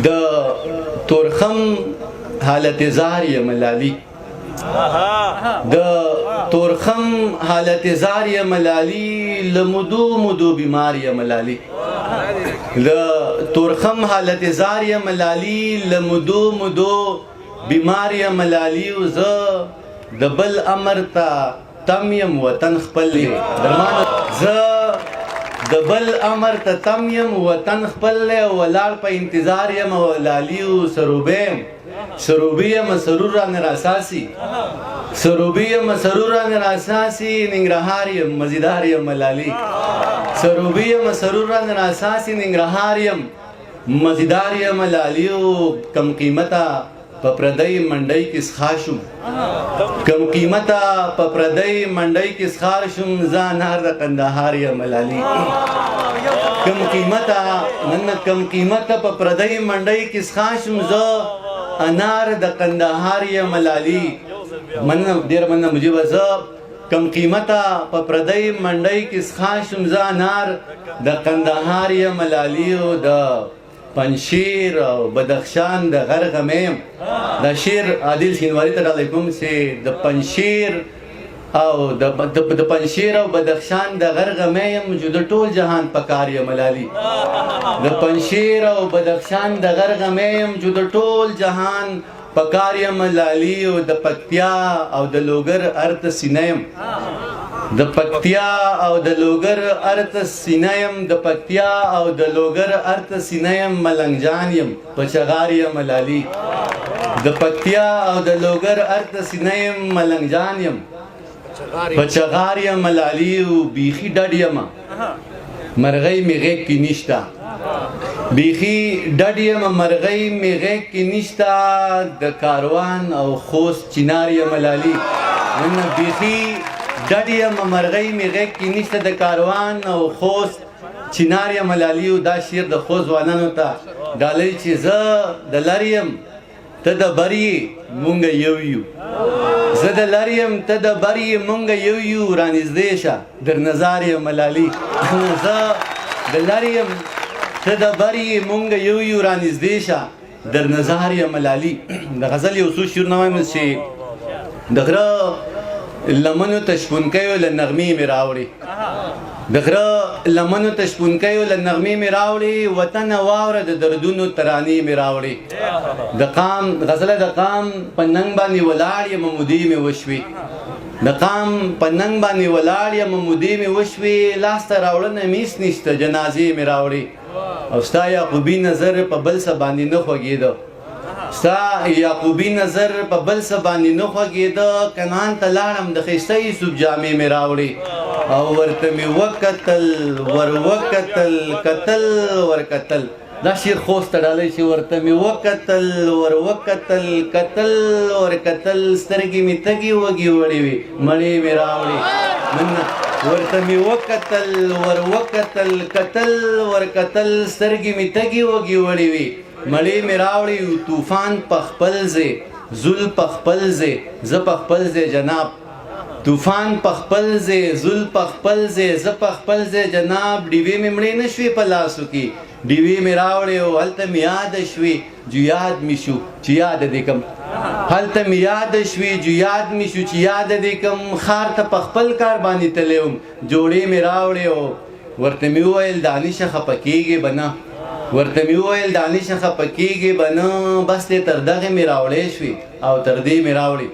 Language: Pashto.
د تورخم حالت زار یم لالی د تورخم حالت زار یم لالی لمدو مدو بیمار یم لالی د تورخم حالت زار یم لالی لمدو مدو بیمار یم لالی او زه د بل امر ته تم یم وطن خپل درمان زه د بل امر ته تم یم وطن خپل ولاړ په انتظار یم لالی او سروبیم سروبی یم سرور رانه راساسی سروبی یم سرور رانه راساسی ننګرهار یم مزیدار یم لالی سروبی یم سرور رانه راساسی ننګرهار یم مزیدار یم لالی او کم قیمته په پردی منډی کې ښخار شوم کم قیمته په پردی منډی کې ښخار شوم زه انار د قندهار یم لالی کم قیمته په پردی منډی کې ښخار شوم زه انار د قندهار یم لالی مننه ډېره مننه مجیبه زه کم قیمته په پردی منډی کې ښخار شوم زه انار د قندهار یم لالی او د پنشیر او بدخشان د غرغمیم دا شیر عادل شینواری ته ډالۍ کوم چې د پنشیر او د پنشیر او بدخشان د غرغمیم جو د ټول جهان په کار یم لالی د پنشیر او بدخشان د غرغمیم جو د ټول جهان په کار یم لالی او د پکتیا او د لوګر ارت سینیم د پکتیا او د لوګر ارت سینیم د پکتیا او د لوګر ارت سینیم ملنګ جان یم پچغار یم لالی د پکتیا او د لوګر ارت سینیم ملنګ جان یم پچغار یم لالی او بیخي ډډ یم مرغۍ می غیږ کې نشته بیخي ډډ یم مرغۍ می غیږ کې نشته د کاروان او خوست چنار یم لالی نن بیخي ډډ یم مرغۍ می غیږ کې نشته د کاروان او خوست چنار یم لالی او دا شعر د خوست ځوانانو ته ډالۍ چې زه د لر یم ته د بر یې مونږ یو یو زه د لر یم ته د بر یې مونږ یو یو رانږدې شه در نظار یم لالی زه د لر یم ته د بر یې مونږ یو یو رانږدې شه در نظار یم لالی د غزل یو څو شعرونه وایم چې د غره لمنو ته شپونکیو له نغمې مې راوړې د غره لمنو ته شپونکیو له نغمې مې راوړې وطن واوره د دردونو ترانې مې راوړې د قام غزله د قام په ننګ باندې ولاړ یم مودې مې وشوې د قام په ننګ باندې ولاړ یم مودې مې وشوې لاسته راوړنه میس نشته جنازې مې راوړې او ستا یعقوبي نظر په بل څه باندې نه خوږېده ستا یعقوبي نظر په بل څه باندې نه خوږېده کنعان ته لاړم د ښایسته یوسف جامې مې راوړې او ورته مې وکتل ور وکتل کتل ور کتل دا شعر خوست ته ډالۍ چې ورته مې وکتل ور وکتل کتل ور کتل سترګې مې تږې وږې وړې وې مړې مې راوړې ورته مې وکتل ور وکتل کتل ور کتل سترګې مې تږې وږې وړې وې مړې مې راوړې طوفان په خپل ځای زل په خپل ځای زه په خپل ځای جناب طوفان په خپل ځای زل په خپل ځای زه په خپل ځای جناب ډیوې مې مړې نه شوې په لاسو کې ډیوې مې راوړې او هلته مې یاده شوې جو یاد مې شو چې یاده دې کم هلته مې یاده شوې جو یاد مې شو چې یاده دې کم ښار ته په خپل کار باندې تللی وم جوړې مې راوړې او ورته مې وویل دانشه خفه کېږې به نه ورته مې وویل دانشه خفه کېږې به نه بس دې تر دغې مې راوړې شوې او تر دې مې راوړې